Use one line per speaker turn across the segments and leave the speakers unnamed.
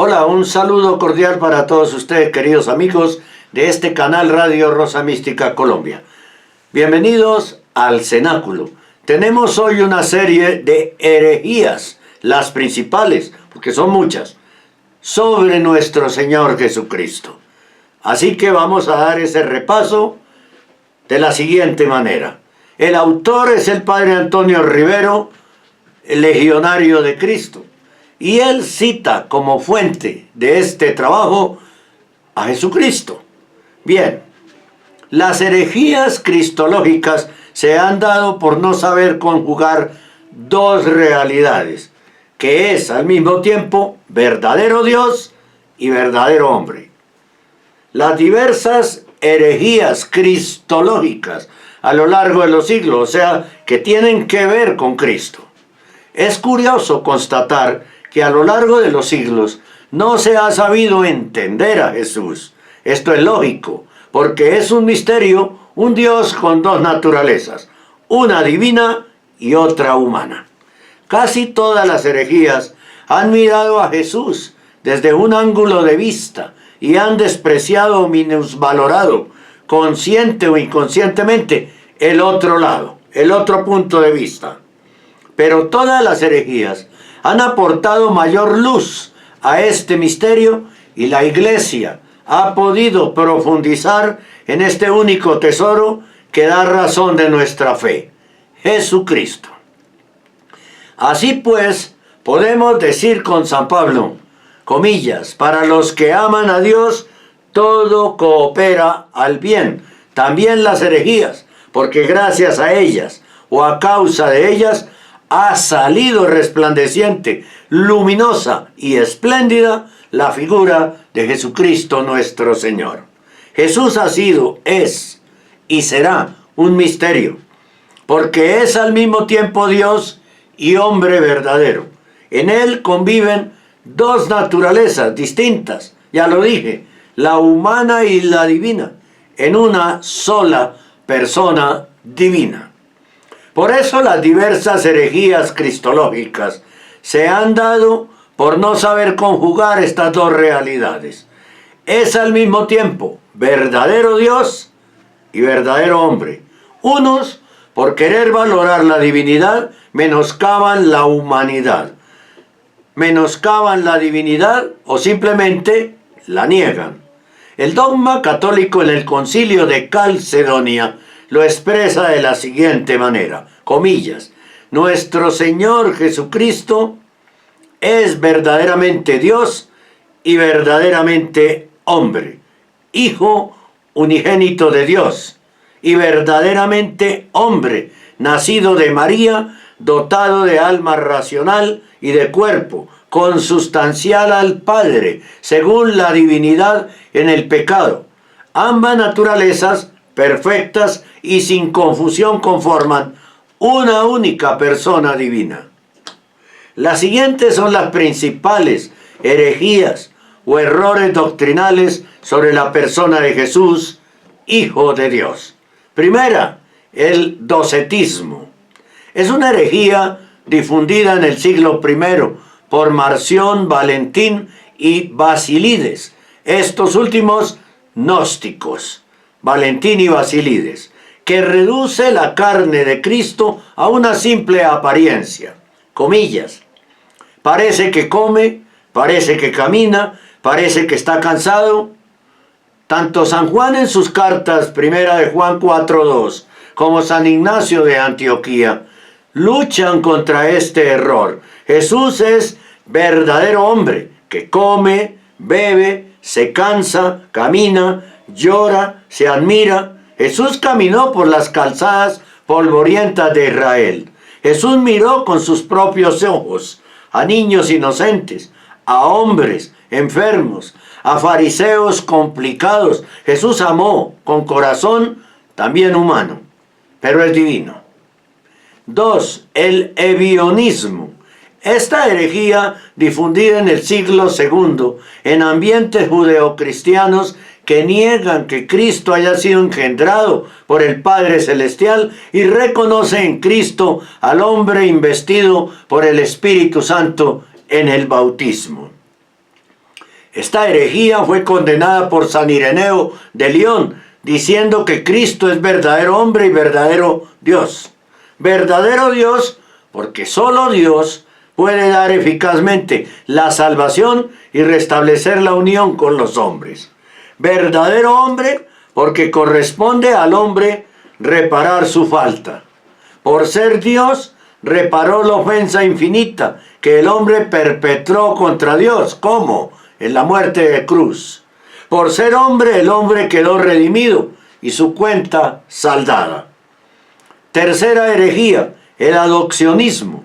Hola, un saludo cordial para todos ustedes, queridos amigos de este canal Radio Rosa Mística Colombia. Bienvenidos al Cenáculo. Tenemos hoy una serie de herejías, las principales, porque son muchas, sobre nuestro Señor Jesucristo. Así que vamos a dar ese repaso de la siguiente manera. El autor es el padre Antonio Rivero, el legionario de Cristo. Y él cita como fuente de este trabajo a Jesucristo. Bien, las herejías cristológicas se han dado por no saber conjugar dos realidades, que es al mismo tiempo verdadero Dios y verdadero hombre. Las diversas herejías cristológicas a lo largo de los siglos, o sea, que tienen que ver con Cristo. Es curioso constatar que a lo largo de los siglos no se ha sabido entender a Jesús. Esto es lógico, porque es un misterio, un Dios con dos naturalezas, una divina y otra humana. Casi todas las herejías han mirado a Jesús desde un ángulo de vista y han despreciado o minusvalorado, consciente o inconscientemente, el otro lado, el otro punto de vista. Pero todas las herejías han aportado mayor luz a este misterio y la Iglesia ha podido profundizar en este único tesoro que da razón de nuestra fe, Jesucristo. Así pues, podemos decir con San Pablo, comillas, para los que aman a Dios, todo coopera al bien, también las herejías, porque gracias a ellas o a causa de ellas, ha salido resplandeciente, luminosa y espléndida la figura de Jesucristo nuestro Señor. Jesús ha sido, es y será un misterio, porque es al mismo tiempo Dios y hombre verdadero. En él conviven dos naturalezas distintas, ya lo dije, la humana y la divina, en una sola persona divina. Por eso las diversas herejías cristológicas se han dado por no saber conjugar estas dos realidades. Es al mismo tiempo verdadero Dios y verdadero hombre. Unos, por querer valorar la divinidad, menoscaban la humanidad. Menoscaban la divinidad o simplemente la niegan. El dogma católico en el Concilio de Calcedonia lo expresa de la siguiente manera, comillas, nuestro Señor Jesucristo es verdaderamente Dios y verdaderamente hombre, Hijo unigénito de Dios y verdaderamente hombre, nacido de María, dotado de alma racional y de cuerpo, consustancial al Padre, según la divinidad en el pecado. Ambas naturalezas perfectas y sin confusión conforman una única persona divina. Las siguientes son las principales herejías o errores doctrinales sobre la persona de Jesús, Hijo de Dios. Primera, el docetismo. Es una herejía difundida en el siglo I por Marción, Valentín y Basilides, estos últimos gnósticos. Valentín y Basilides, que reduce la carne de Cristo a una simple apariencia, comillas. Parece que come, parece que camina, parece que está cansado. Tanto San Juan en sus cartas, primera de Juan 4:2, como San Ignacio de Antioquía, luchan contra este error. Jesús es verdadero hombre, que come, bebe, se cansa, camina, llora, se admira. Jesús caminó por las calzadas polvorientas de Israel. Jesús miró con sus propios ojos a niños inocentes, a hombres enfermos, a fariseos complicados. Jesús amó con corazón también humano, pero es divino. 2. El ebionismo. Esta herejía, difundida en el siglo II en ambientes judeocristianos que niegan que Cristo haya sido engendrado por el Padre Celestial y reconoce en Cristo al hombre investido por el Espíritu Santo en el bautismo. Esta herejía fue condenada por San Ireneo de León, diciendo que Cristo es verdadero hombre y verdadero Dios. Verdadero Dios porque solo Dios puede dar eficazmente la salvación y restablecer la unión con los hombres. Verdadero hombre porque corresponde al hombre reparar su falta. Por ser Dios, reparó la ofensa infinita que el hombre perpetró contra Dios. ¿Cómo? En la muerte de cruz. Por ser hombre, el hombre quedó redimido y su cuenta saldada. Tercera herejía, el adopcionismo.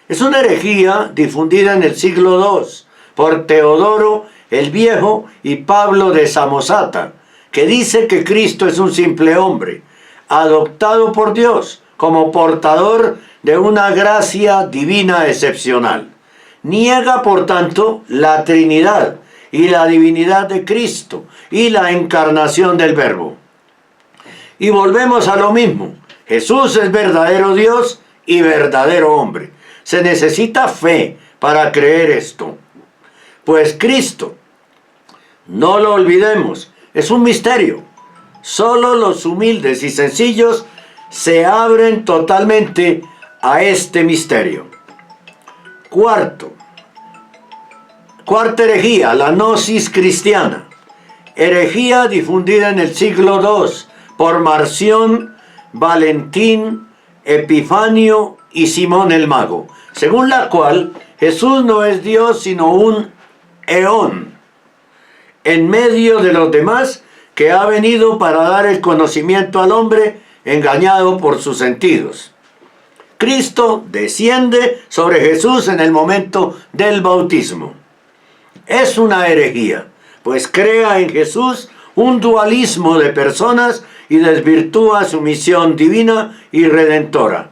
Es una herejía difundida en el siglo II por Teodoro el Viejo y Pablo de Samosata, que dice que Cristo es un simple hombre, adoptado por Dios como portador de una gracia divina excepcional. Niega, por tanto, la Trinidad y la divinidad de Cristo y la encarnación del Verbo. Y volvemos a lo mismo. Jesús es verdadero Dios y verdadero hombre. Se necesita fe para creer esto. Pues Cristo, no lo olvidemos, es un misterio. Solo los humildes y sencillos se abren totalmente a este misterio. Cuarta herejía, la gnosis cristiana. Herejía difundida en el siglo II por Marción, Valentín, Epifanio y Simón el Mago, según la cual Jesús no es Dios sino un eón en medio de los demás, que ha venido para dar el conocimiento al hombre engañado por sus sentidos. Cristo desciende sobre Jesús en el momento del bautismo. Es una herejía, pues crea en Jesús un dualismo de personas y desvirtúa su misión divina y redentora.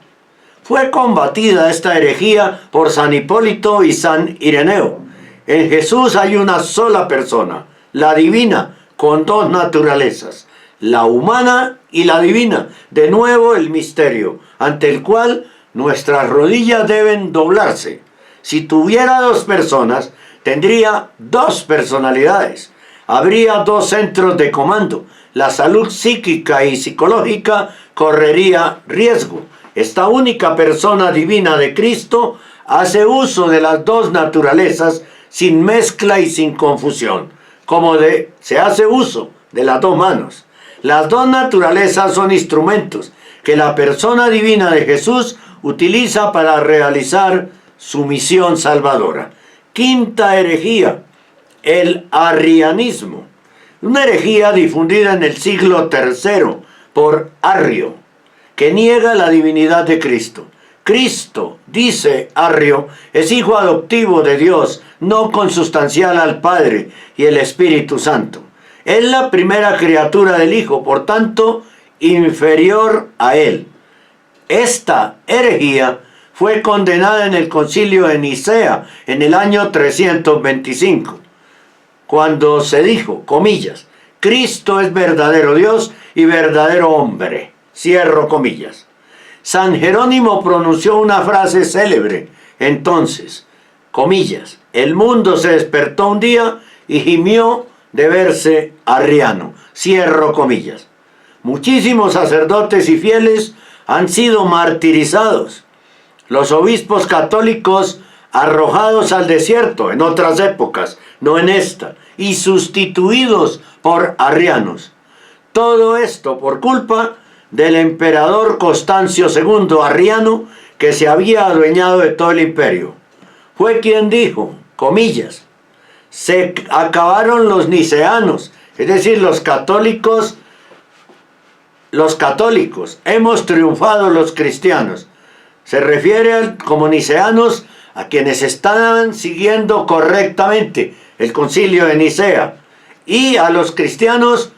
Fue combatida esta herejía por San Hipólito y San Ireneo. En Jesús hay una sola persona, la divina, con dos naturalezas, la humana y la divina. De nuevo el misterio, ante el cual nuestras rodillas deben doblarse. Si tuviera dos personas, tendría dos personalidades. Habría dos centros de comando. La salud psíquica y psicológica correría riesgo. Esta única persona divina de Cristo hace uso de las dos naturalezas sin mezcla y sin confusión, como se hace uso de las dos manos. Las dos naturalezas son instrumentos que la persona divina de Jesús utiliza para realizar su misión salvadora. Quinta herejía, el arrianismo. Una herejía difundida en el siglo III por Arrio, que niega la divinidad de Cristo. Cristo, dice Arrio, es hijo adoptivo de Dios, no consustancial al Padre y el Espíritu Santo. Es la primera criatura del Hijo, por tanto, inferior a Él. Esta herejía fue condenada en el concilio de Nicea en el año 325, cuando se dijo, comillas, Cristo es verdadero Dios y verdadero hombre, cierro comillas. San Jerónimo pronunció una frase célebre entonces, comillas, el mundo se despertó un día y gimió de verse arriano, cierro comillas. Muchísimos sacerdotes y fieles han sido martirizados. Los obispos católicos arrojados al desierto en otras épocas, no en esta, y sustituidos por arrianos. Todo esto por culpa del emperador Constancio II Arriano, que se había adueñado de todo el imperio. Fue quien dijo, comillas, se acabaron los niceanos, es decir, los católicos, hemos triunfado los cristianos. Se refiere como niceanos a quienes estaban siguiendo correctamente el concilio de Nicea, y a los cristianos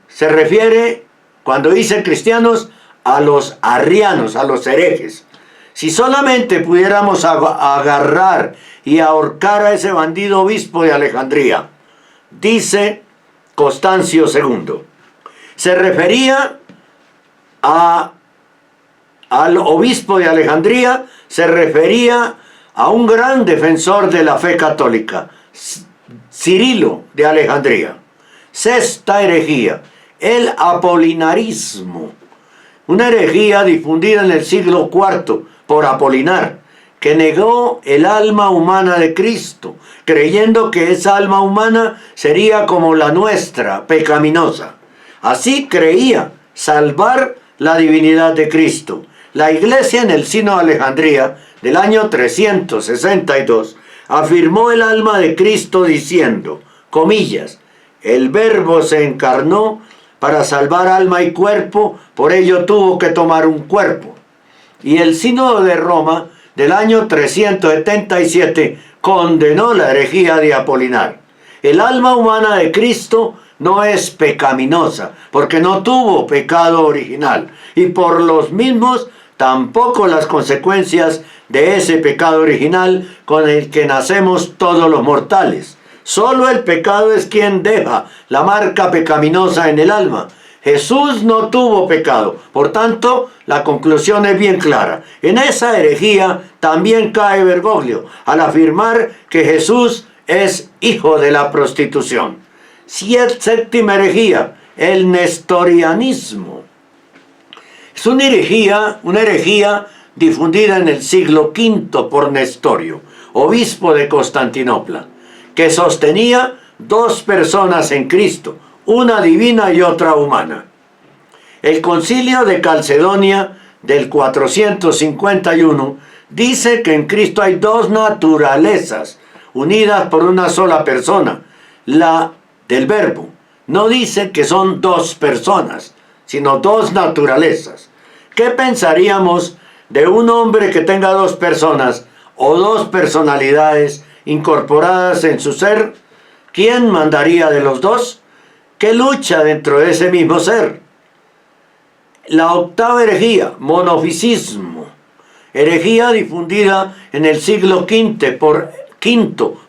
se refiere, cuando dice cristianos, a los arrianos, a los herejes. Si solamente pudiéramos agarrar y ahorcar a ese bandido obispo de Alejandría, dice Constancio II. Se refería al obispo de Alejandría, se refería a un gran defensor de la fe católica. Cirilo de Alejandría. Sexta herejía, el apolinarismo. Una herejía difundida en el siglo IV por Apolinar, que negó el alma humana de Cristo, creyendo que esa alma humana sería como la nuestra, pecaminosa. Así creía salvar la divinidad de Cristo. La Iglesia en el Sínodo de Alejandría del año 362 afirmó el alma de Cristo diciendo, comillas, el Verbo se encarnó para salvar alma y cuerpo, por ello tuvo que tomar un cuerpo. Y el Sínodo de Roma del año 377 condenó la herejía de Apolinar. El alma humana de Cristo no es pecaminosa, porque no tuvo pecado original, y por los mismos tampoco las consecuencias de ese pecado original con el que nacemos todos los mortales. Solo el pecado es quien deja la marca pecaminosa en el alma. Jesús no tuvo pecado, por tanto, la conclusión es bien clara. En esa herejía también cae Bergoglio, al afirmar que Jesús es hijo de la prostitución. Séptima herejía, el nestorianismo. Es una herejía difundida en el siglo V por Nestorio, obispo de Constantinopla, que sostenía dos personas en Cristo, una divina y otra humana. El Concilio de Calcedonia del 451 dice que en Cristo hay dos naturalezas unidas por una sola persona, la del Verbo. No dice que son dos personas, sino dos naturalezas. ¿Qué pensaríamos de un hombre que tenga dos personas o dos personalidades incorporadas en su ser? ¿Quién mandaría de los dos? ¿Qué lucha dentro de ese mismo ser? La octava herejía, monofisismo. Herejía difundida en el siglo V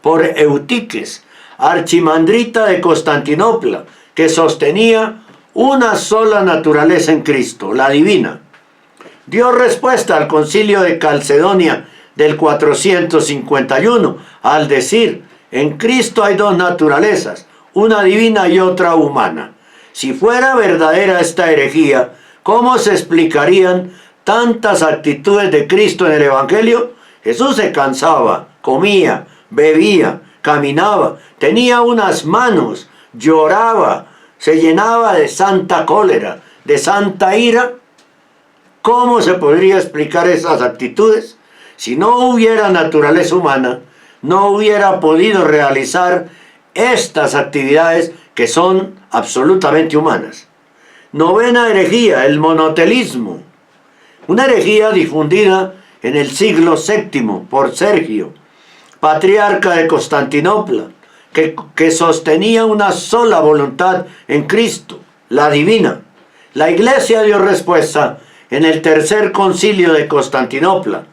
por Eutiques, archimandrita de Constantinopla, que sostenía una sola naturaleza en Cristo, la divina. Dio respuesta al Concilio de Calcedonia del 451 al decir, en Cristo hay dos naturalezas, una divina y otra humana. Si fuera verdadera esta herejía, ¿cómo se explicarían tantas actitudes de Cristo en el Evangelio? Jesús se cansaba, comía, bebía, caminaba, tenía unas manos, lloraba, se llenaba de santa cólera, de santa ira. ¿Cómo se podría explicar esas actitudes? Si no hubiera naturaleza humana, no hubiera podido realizar estas actividades que son absolutamente humanas. Novena herejía, el monotelismo. Una herejía difundida en el siglo VII por Sergio, patriarca de Constantinopla, que sostenía una sola voluntad en Cristo, la divina. La Iglesia dio respuesta en el tercer concilio de Constantinopla,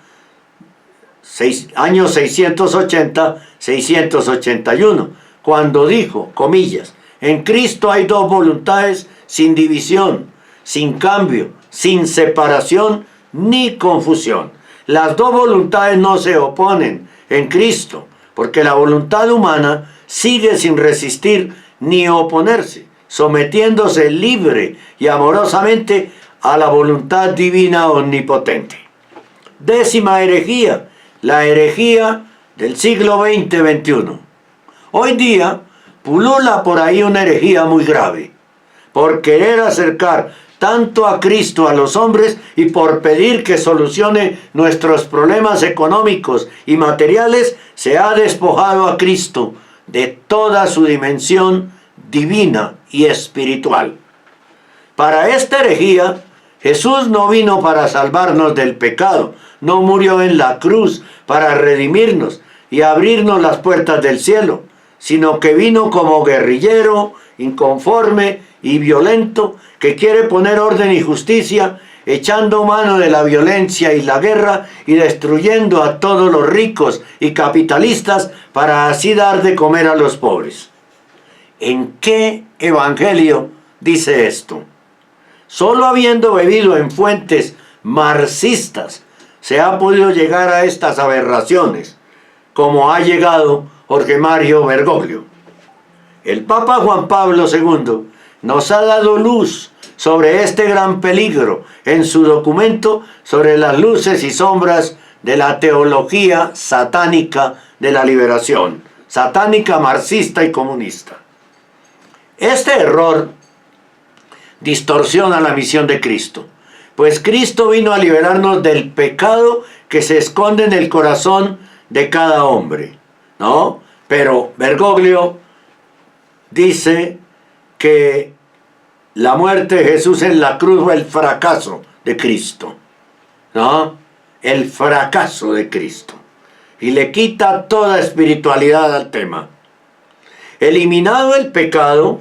años 680-681, cuando dijo, comillas, en Cristo hay dos voluntades sin división, sin cambio, sin separación ni confusión. Las dos voluntades no se oponen en Cristo, porque la voluntad humana sigue sin resistir ni oponerse, sometiéndose libre y amorosamente a la voluntad divina omnipotente. Décima herejía, la herejía del siglo XX-XXI. Hoy día pulula por ahí una herejía muy grave, por querer acercar tanto a Cristo a los hombres y por pedir que solucione nuestros problemas económicos y materiales, se ha despojado a Cristo de toda su dimensión divina y espiritual. Para esta herejía, Jesús no vino para salvarnos del pecado, no murió en la cruz para redimirnos y abrirnos las puertas del cielo, sino que vino como guerrillero, inconforme y violento, que quiere poner orden y justicia, echando mano de la violencia y la guerra y destruyendo a todos los ricos y capitalistas para así dar de comer a los pobres. ¿En qué evangelio dice esto? Solo habiendo bebido en fuentes marxistas se ha podido llegar a estas aberraciones, como ha llegado Jorge Mario Bergoglio. El Papa Juan Pablo II nos ha dado luz sobre este gran peligro en su documento sobre las luces y sombras de la teología satánica de la liberación, satánica, marxista y comunista. Este error distorsiona la misión de Cristo, pues Cristo vino a liberarnos del pecado que se esconde en el corazón de cada hombre, ¿no? Pero Bergoglio dice que la muerte de Jesús en la cruz fue el fracaso de Cristo, ¿no? El fracaso de Cristo. Y le quita toda espiritualidad al tema. Eliminado el pecado,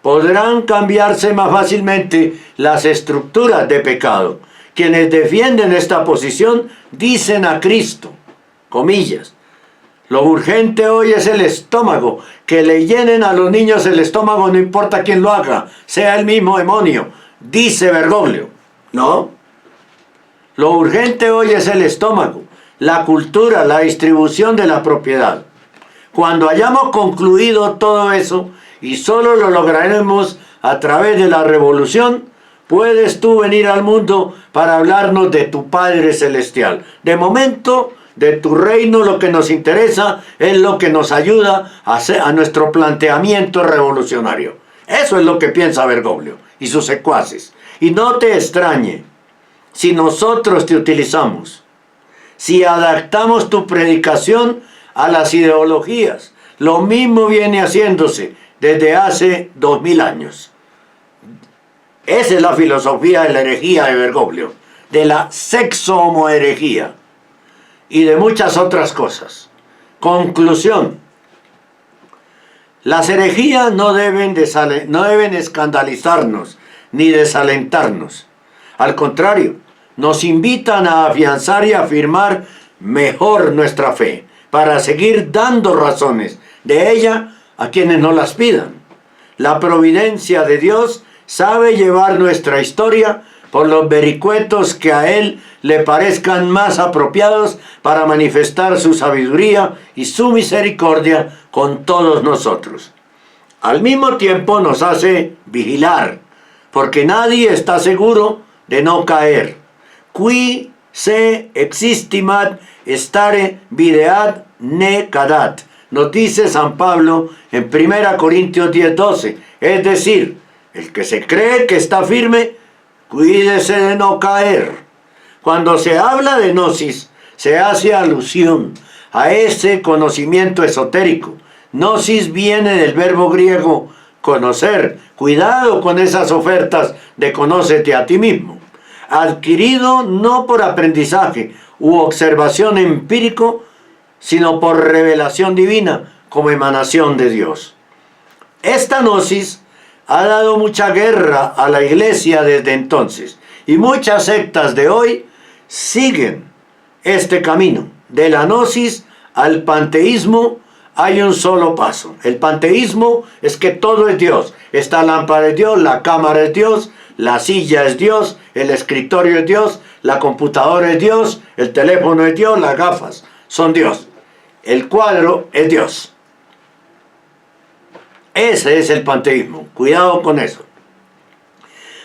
podrán cambiarse más fácilmente las estructuras de pecado. Quienes defienden esta posición dicen a Cristo, comillas, lo urgente hoy es el estómago, que le llenen a los niños el estómago no importa quién lo haga, sea el mismo demonio, dice Bergoglio, ¿no? Lo urgente hoy es el estómago, la cultura, la distribución de la propiedad. Cuando hayamos concluido todo eso, y solo lo lograremos a través de la revolución, puedes tú venir al mundo para hablarnos de tu Padre Celestial. De momento, de tu reino, lo que nos interesa es lo que nos ayuda a nuestro planteamiento revolucionario. Eso es lo que piensa Bergoglio y sus secuaces. Y no te extrañe si nosotros te utilizamos, si adaptamos tu predicación a las ideologías. Lo mismo viene haciéndose desde hace 2000 años. Esa es la filosofía de la herejía de Bergoglio, de la sexo-homoherejía y de muchas otras cosas. Conclusión. Las herejías no deben escandalizarnos ni desalentarnos. Al contrario, nos invitan a afianzar y afirmar mejor nuestra fe, para seguir dando razones de ella a quienes no las pidan. La providencia de Dios sabe llevar nuestra historia por los vericuetos que a Él le parezcan más apropiados para manifestar su sabiduría y su misericordia con todos nosotros. Al mismo tiempo nos hace vigilar, porque nadie está seguro de no caer. Qui se existimat stare videat ne cadat, nos dice San Pablo en 1 Corintios 10:12. Es decir, el que se cree que está firme, cuídese de no caer. Cuando se habla de gnosis, se hace alusión a ese conocimiento esotérico. Gnosis viene del verbo griego conocer. Cuidado con esas ofertas de conócete a ti mismo. Adquirido no por aprendizaje u observación empírico, sino por revelación divina como emanación de Dios. Esta gnosis ha dado mucha guerra a la iglesia desde entonces, y muchas sectas de hoy siguen este camino. De la gnosis al panteísmo hay un solo paso. El panteísmo es que todo es Dios. Esta lámpara es Dios, la cámara es Dios, la silla es Dios, el escritorio es Dios, la computadora es Dios, el teléfono es Dios, las gafas son Dios. El cuadro es Dios. Ese es el panteísmo. Cuidado con eso.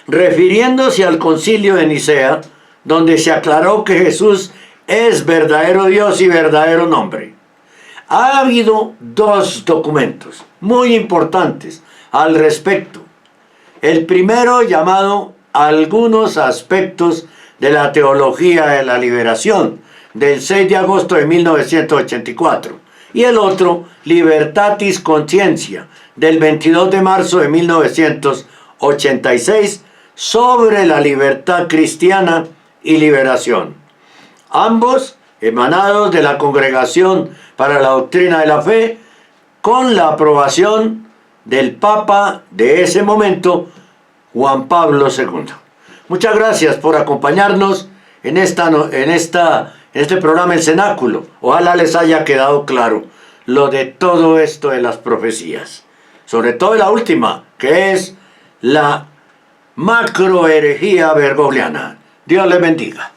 Refiriéndose al concilio de Nicea, donde se aclaró que Jesús es verdadero Dios y verdadero nombre. Ha habido dos documentos muy importantes al respecto. El primero, llamado Algunos aspectos de la teología de la liberación, del 6 de agosto de 1984, y el otro, Libertatis Conscientia, del 22 de marzo de 1986, sobre la libertad cristiana y liberación. Ambos emanados de la Congregación para la Doctrina de la Fe, con la aprobación del Papa de ese momento, Juan Pablo II. Muchas gracias por acompañarnos en este programa El Cenáculo. Ojalá les haya quedado claro lo de todo esto de las profecías. Sobre todo la última, que es la macroherejía bergogliana. Dios les bendiga.